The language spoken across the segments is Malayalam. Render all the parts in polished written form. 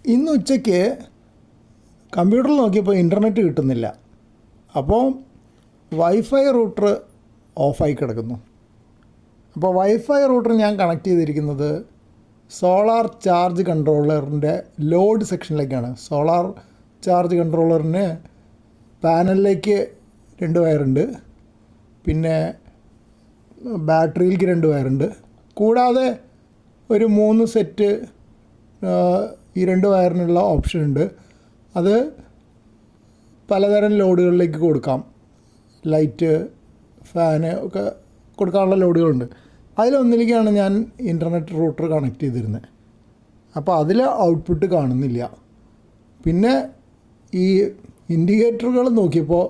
ഇന്ന് ഉച്ചയ്ക്ക് കമ്പ്യൂട്ടറിൽ നോക്കിയപ്പോൾ ഇൻ്റർനെറ്റ് കിട്ടുന്നില്ല. അപ്പോൾ വൈഫൈ റൂട്ടർ ഓഫായി കിടക്കുന്നു. അപ്പോൾ വൈഫൈ റൂട്ടർ ഞാൻ കണക്ട് ചെയ്തിരിക്കുന്നത് സോളാർ ചാർജ് കൺട്രോളറിൻ്റെ ലോഡ് സെക്ഷനിലേക്കാണ്. സോളാർ ചാർജ് കൺട്രോളറിന് പാനലിലേക്ക് 2 വയറുണ്ട്, പിന്നെ ബാറ്ററിയിലേക്ക് 2 വയറുണ്ട്, കൂടാതെ ഒരു 3 സെറ്റ് ഈ 2 വയറിനുള്ള ഓപ്ഷൻ ഉണ്ട്. അത് പലതരം ലോഡുകളിലേക്ക് കൊടുക്കാം. ലൈറ്റ്, ഫാന് ഒക്കെ കൊടുക്കാനുള്ള ലോഡുകളുണ്ട്. അതിലൊന്നിലേക്കാണ് ഞാൻ ഇൻ്റർനെറ്റ് റൂട്ടർ കണക്ട് ചെയ്തിരുന്നത്. അപ്പോൾ അതിൽ ഔട്ട്പുട്ട് കാണുന്നില്ല. പിന്നെ ഈ ഇൻഡിക്കേറ്ററുകൾ നോക്കിയപ്പോൾ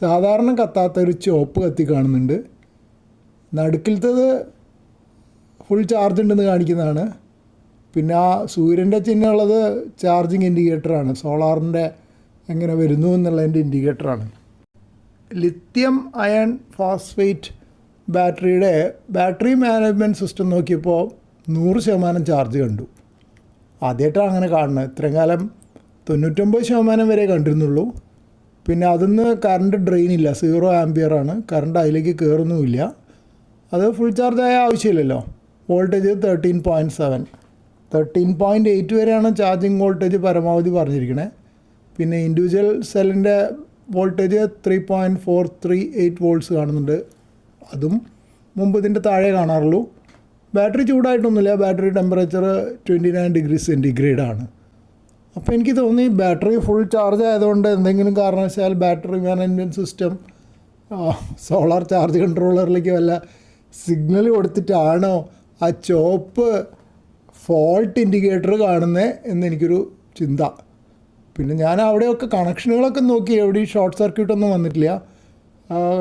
സാധാരണ കത്താത്തൊരു ചുവപ്പ് കത്തി കാണുന്നുണ്ട്. നടുക്കിലത്തത് ഫുൾ ചാർജ് ഉണ്ടെന്ന് കാണിക്കുന്നതാണ്. പിന്നെ ആ സൂര്യൻ്റെ ചിഹ്നമുള്ളത് ചാർജിങ് ഇൻഡിക്കേറ്ററാണ്, സോളാറിൻ്റെ എങ്ങനെ വരുന്നു എന്നുള്ളതിൻ്റെ ഇൻഡിക്കേറ്ററാണ്. ലിത്യം അയൺ ഫോസ്ഫേറ്റ് ബാറ്ററിയുടെ ബാറ്ററി മാനേജ്മെൻറ്റ് സിസ്റ്റം നോക്കിയപ്പോൾ 100% ചാർജ് കണ്ടു. ആദ്യമായിട്ടാണ് അങ്ങനെ കാണുന്നത്. ഇത്രയും കാലം 99% വരെ കണ്ടിരുന്നുള്ളൂ. പിന്നെ അതിന്ന് കറണ്ട് ഡ്രെയിൻ ഇല്ല, 0 ആംപിയറാണ്. കറണ്ട് അതിലേക്ക് കയറുന്നുമില്ല. അത് ഫുൾ ചാർജ് ആയ ആവശ്യമില്ലല്ലോ. വോൾട്ടേജ് 13.7, 13.8 വരെയാണ് ചാർജിങ് വോൾട്ടേജ് പരമാവധി പറഞ്ഞിരിക്കണേ. പിന്നെ ഇൻഡിവിജ്വൽ സെല്ലിൻ്റെ വോൾട്ടേജ് 3.438 വോൾട്ട്സ് കാണുന്നുണ്ട്. അതും മുമ്പ് ഇതിൻ്റെ താഴെ കാണാറുള്ളൂ. ബാറ്ററി ചൂടായിട്ടൊന്നുമില്ല. ബാറ്ററി ടെമ്പറേച്ചർ 29 ഡിഗ്രി സെൻറ്റിഗ്രേഡ് ആണ്. അപ്പോൾ എനിക്ക് തോന്നി ബാറ്ററി ഫുൾ ചാർജ് ആയതുകൊണ്ട് എന്തെങ്കിലും കാരണവശാൽ battery management system solar charge കൺട്രോളറിലേക്ക് വല്ല സിഗ്നൽ കൊടുത്തിട്ടാണോ ആ ചുവപ്പ് ഫോൾട്ട് ഇൻഡിക്കേറ്റർ കാണുന്നത് എന്നെനിക്കൊരു ചിന്ത. പിന്നെ ഞാൻ അവിടെയൊക്കെ കണക്ഷനുകളൊക്കെ നോക്കി, എവിടെയും ഷോർട്ട് സർക്യൂട്ടൊന്നും വന്നിട്ടില്ല.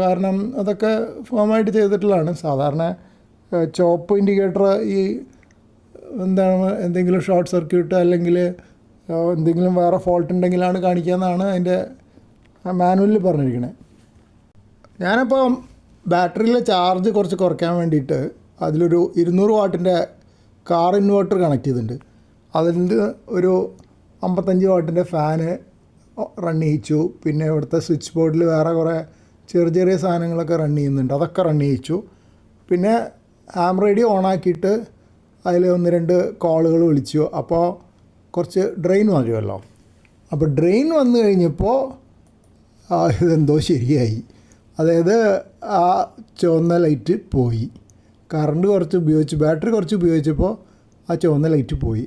കാരണം അതൊക്കെ ഫോമായിട്ട് ചെയ്തിട്ടുള്ളതാണ്. സാധാരണ ചുവപ്പ് ഇൻഡിക്കേറ്റർ ഈ എന്തെങ്കിലും ഷോർട്ട് സർക്യൂട്ട് അല്ലെങ്കിൽ എന്തെങ്കിലും വേറെ ഫോൾട്ട് ഉണ്ടെങ്കിലാണ് കാണിക്കാമെന്നാണ് അതിൻ്റെ മാനുവലിൽ പറഞ്ഞിരിക്കുന്നത്. ഞാനപ്പോൾ ബാറ്ററിയിലെ ചാർജ് കുറച്ച് കുറയ്ക്കാൻ വേണ്ടിയിട്ട് അതിലൊരു 200 വാട്ടിൻ്റെ കാർ ഇൻവേർട്ടർ കണക്ട് ചെയ്തിട്ടുണ്ട്. അതിൻ്റെ ഒരു 55 വാട്ടിൻ്റെ ഫാന് റൺ ചെയ്യിച്ചു. പിന്നെ ഇവിടുത്തെ സ്വിച്ച് ബോർഡിൽ വേറെ കുറേ ചെറിയ സാധനങ്ങളൊക്കെ റൺ ചെയ്യുന്നുണ്ട്, അതൊക്കെ റൺ ചെയ്യിച്ചു. പിന്നെ ആം റേഡിയോ ഓണാക്കിയിട്ട് അതിൽ 1-2 കോളുകൾ വിളിച്ചു. അപ്പോൾ കുറച്ച് ഡ്രെയിൻ വരുമല്ലോ. അപ്പോൾ ഡ്രെയിൻ വന്നു കഴിഞ്ഞപ്പോൾ ഇതെന്തോ ശരിയായി. അതായത് ആ ചുവന്ന ലൈറ്റ് പോയി. കറണ്ട് കുറച്ച് ഉപയോഗിച്ച്, ബാറ്ററി കുറച്ച് ഉപയോഗിച്ചപ്പോൾ ആ ചുവന്ന ലൈറ്റ് പോയി.